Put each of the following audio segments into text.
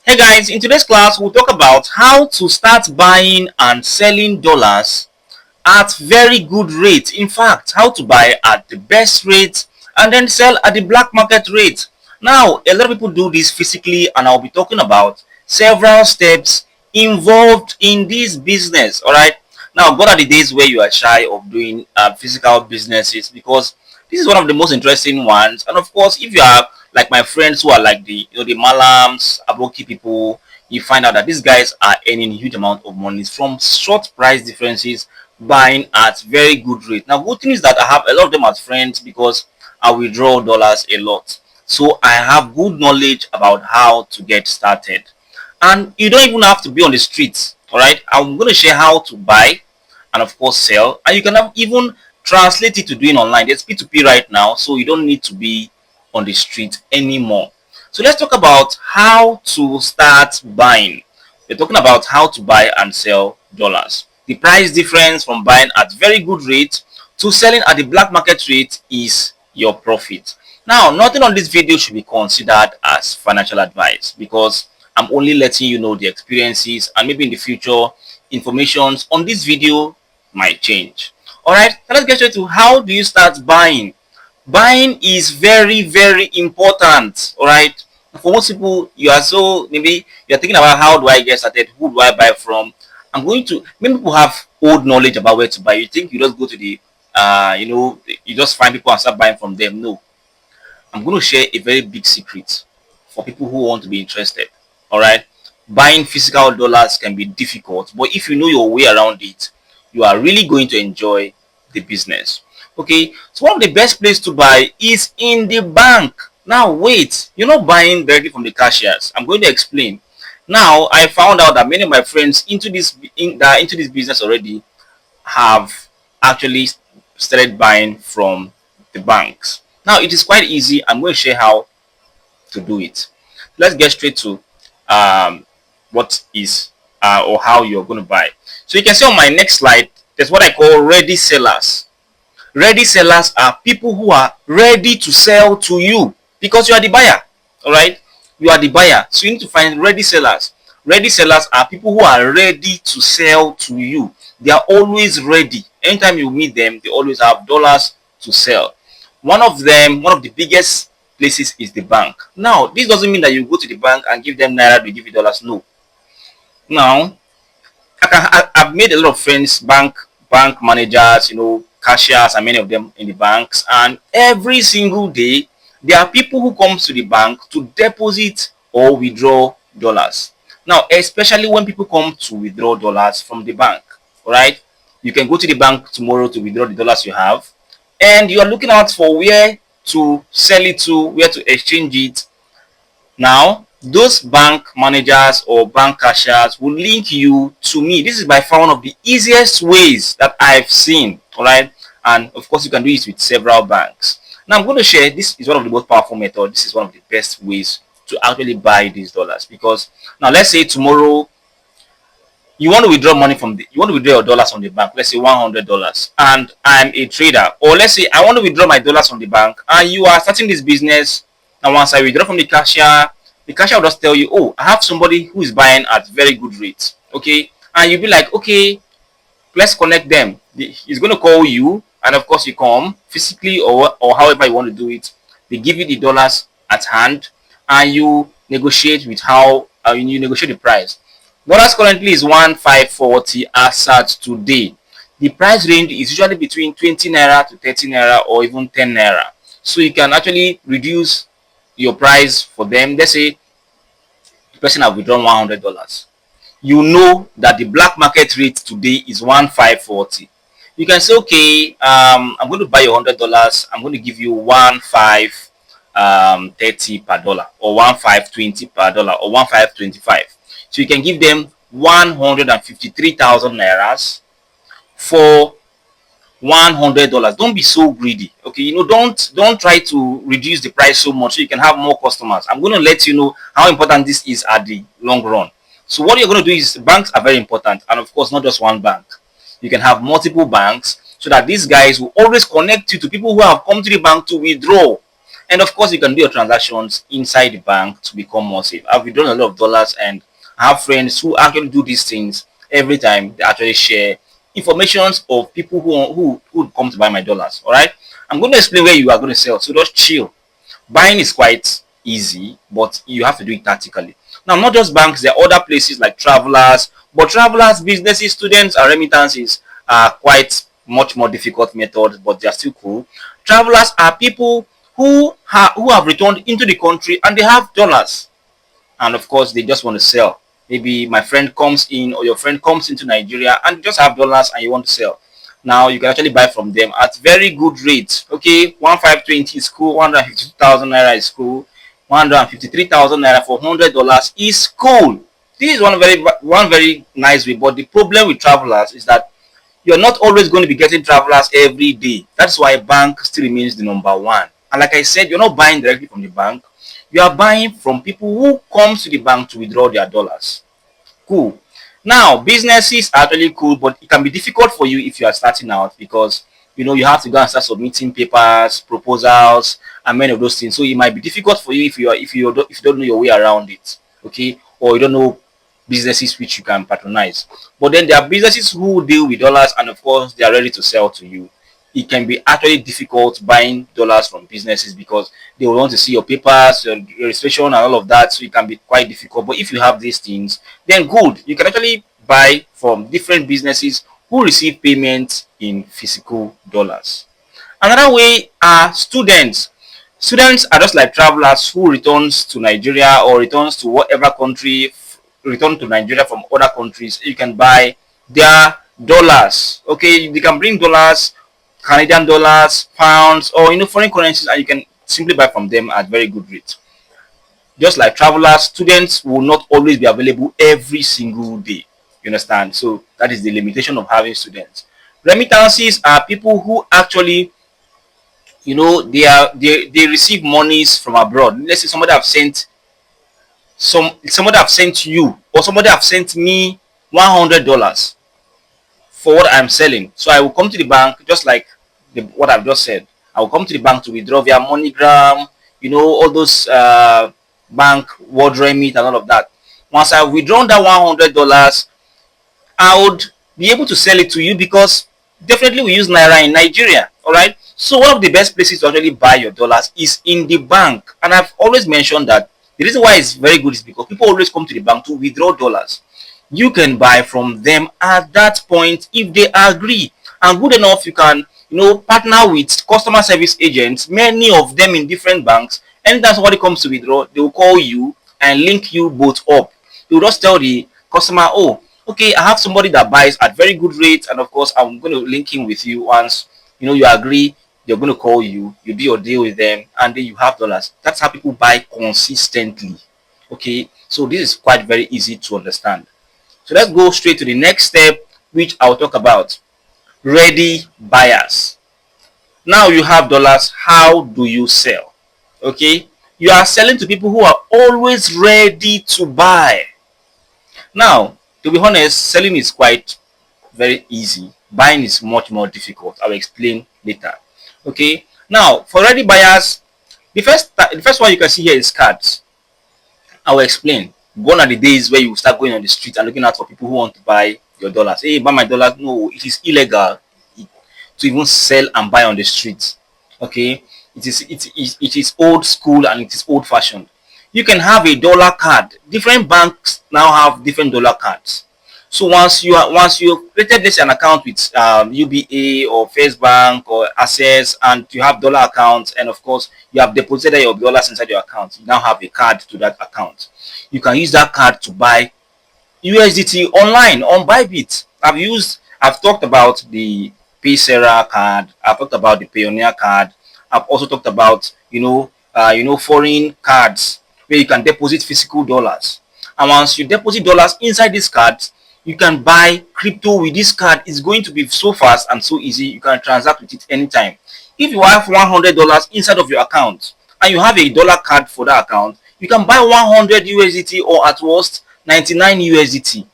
Hey guys, in today's class we'll talk about how to start buying and selling dollars at very good rate. In fact, how to buy at the best rate and then sell at the black market rate. Now, a lot of people do this physically and I'll be talking about several steps involved in this business. Alright. Now, gone are the days where you are shy of doing physical businesses because this is one of the most interesting ones. And of course, if you are like my friends who are like the malams, aboki people, you find out that these guys are earning huge amount of money from short price differences, buying at very good rate. Now, good thing is that I have a lot of them as friends because I withdraw dollars a lot. So I have good knowledge about how to get started. And you don't even have to be on the streets. All right. I'm going to share how to buy and of course sell. And you can even translate it to doing online. There's P2P right now, so you don't need to be on the street anymore. So let's talk about how to start buying. We're talking about how to buy and sell dollars. The price difference from buying at very good rate to selling at the black market rate is your profit. Now, nothing on this video should be considered as financial advice because I'm only letting you know the experiences, and maybe in the future information on this video might change. All right, so let's get straight to how do you start buying. Buying is very important. All right, for most people, you are so maybe you're thinking about how do I get started, who do I buy from. I'm going to Many people have old knowledge about where to buy. You think you just go to the you just find people and start buying from them. No, I'm going to share a very big secret for people who want to be interested. All right, buying physical dollars can be difficult, but if you know your way around it, you are really going to enjoy the business. Okay, so one of the best place to buy is in the bank. Now wait, you're not buying directly from the cashiers. I'm going to explain. Now I found out that many of my friends that are into this business already have actually started buying from the banks. Now it is quite easy. I'm going to share how to do it. Let's get straight to what is or how you're going to buy. So you can see on my next slide, there's what I call ready sellers. Ready sellers are people who are ready to sell to you because you are the buyer. All right, you are the buyer, so you need to find ready sellers. Ready sellers are people who are ready to sell to you. They are always ready. Anytime you meet them, they always have dollars to sell. One of the biggest places is the bank. Now, this doesn't mean that you go to the bank and give them naira to give you dollars. No. Now, I've made a lot of friends, bank managers, cashiers, and many of them in the banks. And every single day, there are people who come to the bank to deposit or withdraw dollars. Now, especially when people come to withdraw dollars from the bank, all right? You can go to the bank tomorrow to withdraw the dollars you have, and you are looking out for where to sell it to, where to exchange it. Now, those bank managers or bank cashiers will link you to me. This is by far one of the easiest ways that I've seen, all right? And of course, you can do it with several banks. Now, I'm going to share, this is one of the most powerful methods. This is one of the best ways to actually buy these dollars. Because now, let's say tomorrow, you want to withdraw money you want to withdraw your dollars from the bank, let's say $100, and I'm a trader. Or let's say I want to withdraw my dollars from the bank, and you are starting this business. And once I withdraw from the cashier will just tell you, oh, I have somebody who is buying at very good rates. Okay, and you'll be like, okay, let's connect them. He's going to call you, and of course you come physically or however you want to do it. They give you the dollars at hand, and you negotiate with how you negotiate the price. Dollars currently is 1,540 as at today. The price range is usually between 20 naira to 30 naira or even 10 naira. So you can actually reduce your price for them. Let's say the person have withdrawn $100. You know that the black market rate today is 1,540. You can say, okay, I'm going to buy your $100. I'm going to give you 1,530 per dollar, or 1,520 per dollar, or 1,525. So you can give them 153,000 nairas for $100. Don't be so greedy. Okay, don't try to reduce the price so much so you can have more customers. I'm going to let you know how important this is at the long run. So what you're going to do is, banks are very important, and of course not just one bank. You can have multiple banks so that these guys will always connect you to people who have come to the bank to withdraw. And of course, you can do your transactions inside the bank to become more safe. I've withdrawn a lot of dollars, and I have friends who actually do these things every time. They actually share informations of people who come to buy my dollars. All right, I'm going to explain where you are going to sell, so just chill. Buying is quite easy, but you have to do it tactically. Now, not just banks, there are other places like travelers, but travelers, businesses, students, and remittances are quite much more difficult methods, but they are still cool. Travelers are people who have returned into the country and they have dollars, and of course they just want to sell. Maybe my friend comes in or your friend comes into Nigeria and you just have dollars and you want to sell. Now you can actually buy from them at very good rates. Okay, 1520 is cool, 152,000 naira is cool, 153,000 naira for $100 is cool. This is one very nice way. But the problem with travelers is that you're not always going to be getting travelers every day. That's why bank still remains the number one. And like I said, you're not buying directly from the bank. You are buying from people who come to the bank to withdraw their dollars. Cool. Now, businesses are actually cool, but it can be difficult for you if you are starting out, because you have to go and start submitting papers, proposals, and many of those things. So it might be difficult for you if you don't know your way around it, okay, or you don't know businesses which you can patronize. But then there are businesses who deal with dollars, and of course they are ready to sell to you. It can be actually difficult buying dollars from businesses because they will want to see your papers, your registration, and all of that. So it can be quite difficult. But if you have these things, then good. You can actually buy from different businesses who receive payments in physical dollars. Another way are students. Students are just like travelers who returns to Nigeria or returns to whatever country, return to Nigeria from other countries. You can buy their dollars. Okay, you can bring dollars, Canadian dollars, pounds, or foreign currencies, and you can simply buy from them at very good rates. Just like travelers, students will not always be available every single day. You understand? So that is the limitation of having students. Remittances are people who actually, they receive monies from abroad. Let's say somebody have sent you, or somebody have sent me $100 for what I'm selling. So I will come to the bank, just like what I've just said. I will come to the bank to withdraw via MoneyGram, all those bank word remit and all of that. Once I've withdrawn that $100, I would be able to sell it to you, because definitely we use Naira in Nigeria. All right. So one of the best places to actually buy your dollars is in the bank. And I've always mentioned that the reason why it's very good is because people always come to the bank to withdraw dollars. You can buy from them at that point if they agree. And good enough, you can partner with customer service agents, many of them in different banks. Anytime somebody comes to withdraw, they will call you and link you both up. They will just tell the customer, oh, okay, I have somebody that buys at very good rates, and of course I'm going to link him with you. Once you agree, they're going to call you, you do your deal with them, and then you have dollars. That's how people buy consistently. Okay, so this is quite very easy to understand. So let's go straight to the next step, which I'll talk about. Ready buyers. Now you have dollars. How do you sell? Okay, you are selling to people who are always ready to buy. Now, to be honest, selling is quite very easy. Buying is much more difficult. I'll explain later. Okay, now for ready buyers, the first one you can see here is cards. I will explain. Gone are the days where you start going on the street and looking out for people who want to buy your dollars. Hey, buy my dollars. No, it is illegal to even sell and buy on the street. Okay, it is old school and it is old fashioned. You can have a dollar card. Different banks now have different dollar cards. So once you created this an account with UBA or First Bank or Access, and you have dollar accounts, and of course you have deposited your dollars inside your account, you now have a card to that account. You can use that card to buy USDT online on Bybit. I've talked about the Paysera card. I've talked about the Pioneer card. I've also talked about foreign cards where you can deposit physical dollars. And once you deposit dollars inside this card, you can buy crypto with this card. It's going to be so fast and so easy. You can transact with it anytime. If you have $100 inside of your account and you have a dollar card for that account, you can buy 100 USDT or at worst 99 USDT.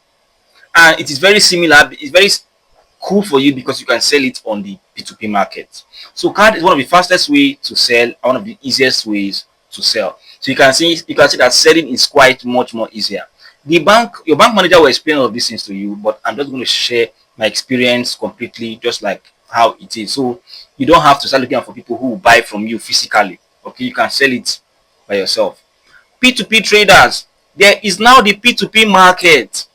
And it is very similar. It's very cool for you because you can sell it on the P2P market. So card is one of the fastest way to sell and one of the easiest ways to sell. So you can see that selling is quite much more easier. Your bank manager will explain all of these things to you, but I'm just going to share my experience completely, just like how it is. So you don't have to start looking out for people who will buy from you physically. Okay, you can sell it by yourself. P2P traders, there is now the P2P market,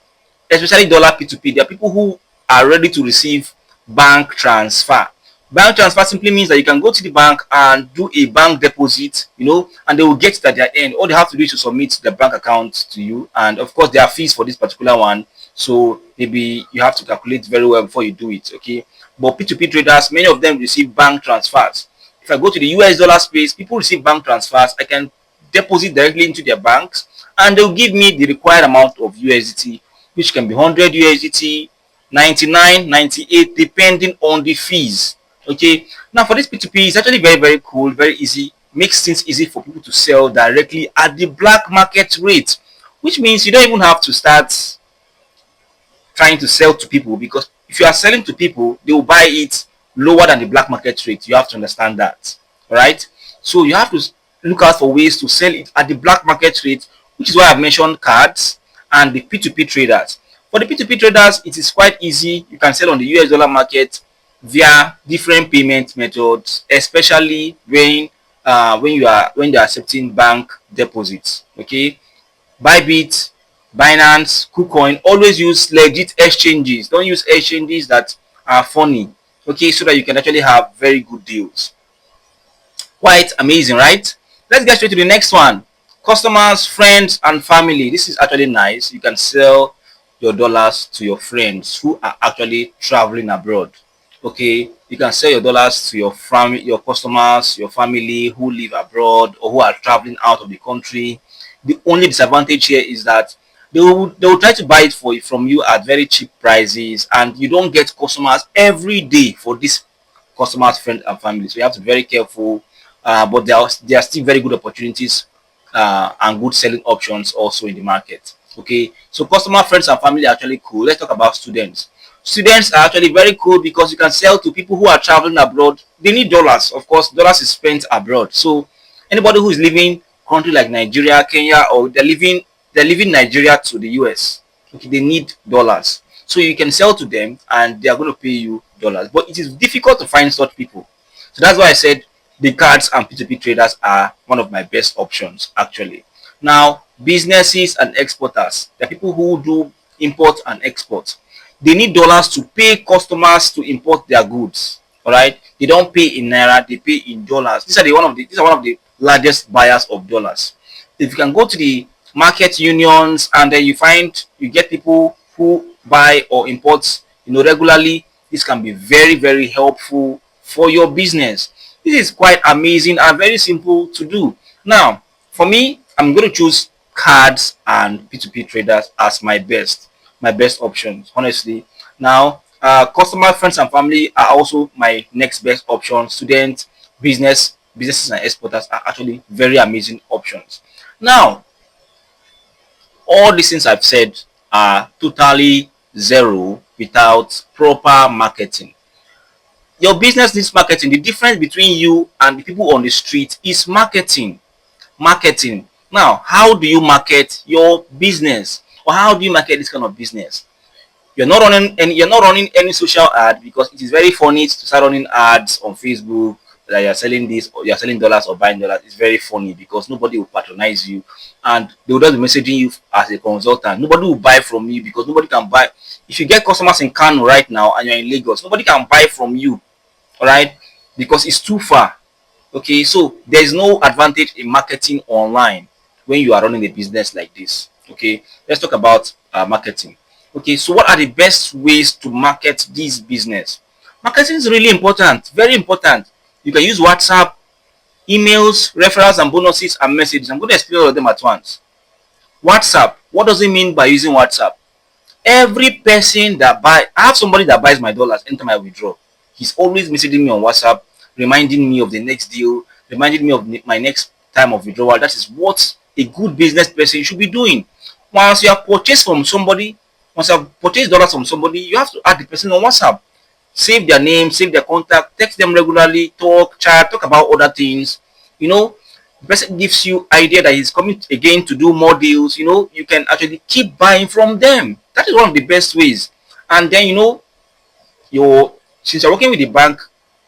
especially dollar P2P. There are people who are ready to receive bank transfer. Bank transfer simply means that you can go to the bank and do a bank deposit, and they will get it at their end. All they have to do is to submit the bank account to you. And of course, there are fees for this particular one. So maybe you have to calculate very well before you do it. Okay. But P2P traders, many of them receive bank transfers. If I go to the US dollar space, people receive bank transfers. I can deposit directly into their banks and they'll give me the required amount of USDT, which can be 100 USDT, 99, 98, depending on the fees. Okay, now for this P2P, it's actually very, very cool, very easy, makes things easy for people to sell directly at the black market rate, which means you don't even have to start trying to sell to people, because if you are selling to people, they will buy it lower than the black market rate. You have to understand that. All right. So you have to look out for ways to sell it at the black market rate, which is why I've mentioned cards and the P2P traders. For the P2P traders, it is quite easy. You can sell on the US dollar market via different payment methods, especially when they are accepting bank deposits. Okay, Bybit, Binance, KuCoin, always use legit exchanges. Don't use exchanges that are funny. Okay, so that you can actually have very good deals. Quite amazing, right? Let's get straight to the next one. Customers, friends, and family. This is actually nice. You can sell your dollars to your friends who are actually traveling abroad. Okay, you can sell your dollars to your family, your customers, your family who live abroad or who are traveling out of the country. The only disadvantage here is that they will try to buy it from you at very cheap prices, and you don't get customers every day for this customers, friends, and family. So you have to be very careful. But there are still very good opportunities and good selling options also in the market. Okay, so customer, friends, and family are actually cool. Let's talk about students. Students are actually very cool because you can sell to people who are traveling abroad. They need dollars. Of course, dollars is spent abroad. So anybody who is living country like Nigeria, Kenya, or they're leaving Nigeria to the US. Okay, they need dollars. So you can sell to them and they are going to pay you dollars. But it is difficult to find such people. So that's why I said the cards and P2P traders are one of my best options actually. Now, businesses and exporters, the people who do import and export, they need dollars to pay customers to import their goods. All right, they don't pay in naira, they pay in dollars. These are one of the largest buyers of dollars. If you can go to the market unions and then you get people who buy or import regularly, this can be very, very helpful for your business. This is quite amazing and very simple to do. Now, for me, I'm going to choose cards and P2P traders as my best options, honestly. Now, customer, friends, and family are also my next best option. Students, businesses, and exporters are actually very amazing options. Now, all these things I've said are totally zero without proper marketing. Your business needs marketing. The difference between you and the people on the street is marketing. Marketing. Now, how do you market your business, or how do you market this kind of business? You're not running any social ad, because it is very funny to start running ads on Facebook that you're selling this, or you're selling dollars or buying dollars. It's very funny because nobody will patronize you, and they will just be messaging you as a consultant. Nobody will buy from you because nobody can buy. If you get customers in Kano right now and you're in Lagos, nobody can buy from you. All right, because it's too far. Okay, so there is no advantage in marketing online when you are running a business like this. Okay, let's talk about marketing. Okay, so what are the best ways to market this business? Marketing is really important, very important. You can use WhatsApp, emails, referrals, and bonuses and messages. I'm going to explain all of them at once. WhatsApp. What does it mean by using WhatsApp? Every person that I have somebody that buys my dollars anytime I withdraw. He's always messaging me on WhatsApp, reminding me of the next deal, reminding me of my next time of withdrawal. That is what a good business person should be doing. Once you have purchased dollars from somebody, you have to add the person on WhatsApp. save their name, save their contact, text them regularly, talk, chat, talk about other things. You know, the person gives you idea that he's coming again to do more deals. You know, you can actually keep buying from them. That is one of the best ways. And then, you know, you're since you're working with the bank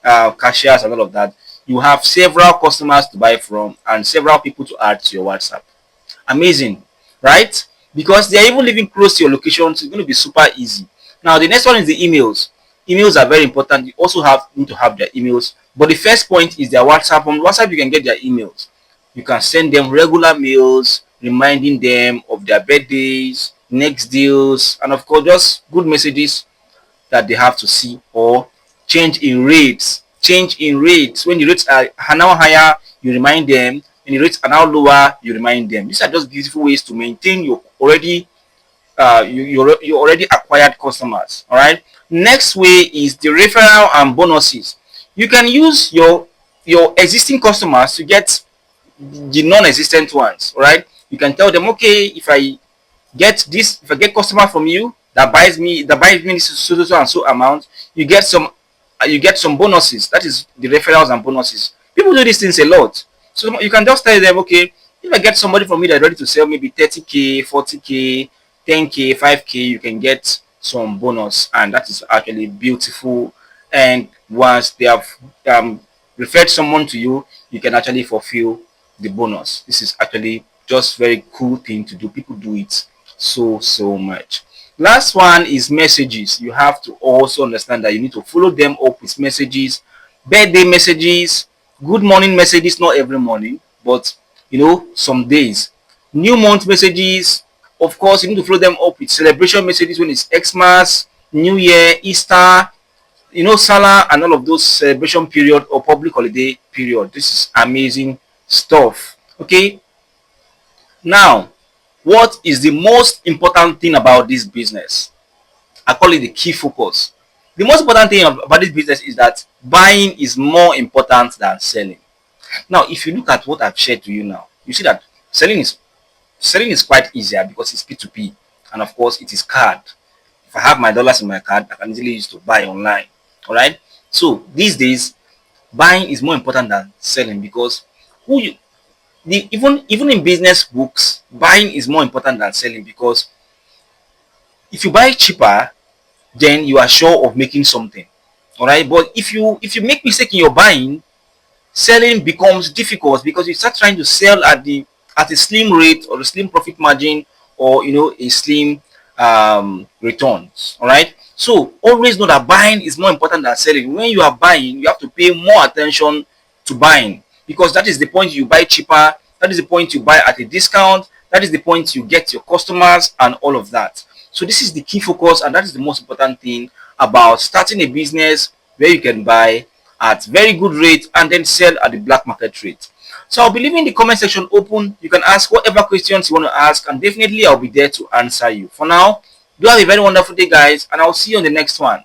cashiers and all of that, you have several customers to buy from and several people to add to your WhatsApp. Amazing, right? Because they're even living close to your location, so it's going to be super easy. Now, the next one is the emails. Emails are very important. You also need to have their emails. But the first point is their WhatsApp. On WhatsApp, you can get their emails. You can send them regular mails reminding them of their birthdays, next deals, and of course, just good messages that they have to see, or change in rates. Change in rates. When the rates are now higher, you remind them. When the rates are now lower, you remind them. These are just beautiful ways to maintain your already you already acquired customers. All right. Next way is the referral and bonuses. You can use your existing customers to get the non-existent ones. All right. You can tell them, okay, if I get customer from you that buys me this so and so amount, you get some bonuses. That is the referrals and bonuses. People do these things a lot. So you can just tell them, okay, if I get somebody from me that's ready to sell maybe 30K, 40K, 10K, 5K, you can get some bonus, and that is actually beautiful. And once they have referred someone to you, you can actually fulfill the bonus. This is actually just very cool thing to do. People do it so much. Last one is messages. You have to also understand that you need to follow them up with messages, birthday messages, good morning messages, not every morning, but you know, some days. New month messages, of course, you need to follow them up with celebration messages when it's Xmas, New Year, Easter, you know, Salah, and all of those celebration period or public holiday period. This is amazing stuff. Okay, now what is the most important thing about this business? I call it the key focus. The most important thing about this business is that buying is more important than selling. Now, if you look at what I've shared to you now, you see that selling is quite easier because it's P2P, and of course it is card. If I have my dollars in my card, I can easily use to buy online. All right. So these days, buying is more important than selling because who you even in business books, buying is more important than selling because if you buy cheaper, then you are sure of making something. All right. But if you make mistake in your buying, selling becomes difficult because you start trying to sell at a slim rate or a slim profit margin, or you know, a slim returns. All right. So always know that buying is more important than selling. When you are buying, you have to pay more attention to buying because that is the point you buy cheaper. That is the point you buy at a discount. That is the point you get your customers and all of that. So this is the key focus, and that is the most important thing about starting a business where you can buy at very good rate and then sell at the black market rate. So I'll be leaving the comment section open. You can ask whatever questions you want to ask, and definitely I'll be there to answer you. For now, do have a very wonderful day, guys, and I'll see you on the next one.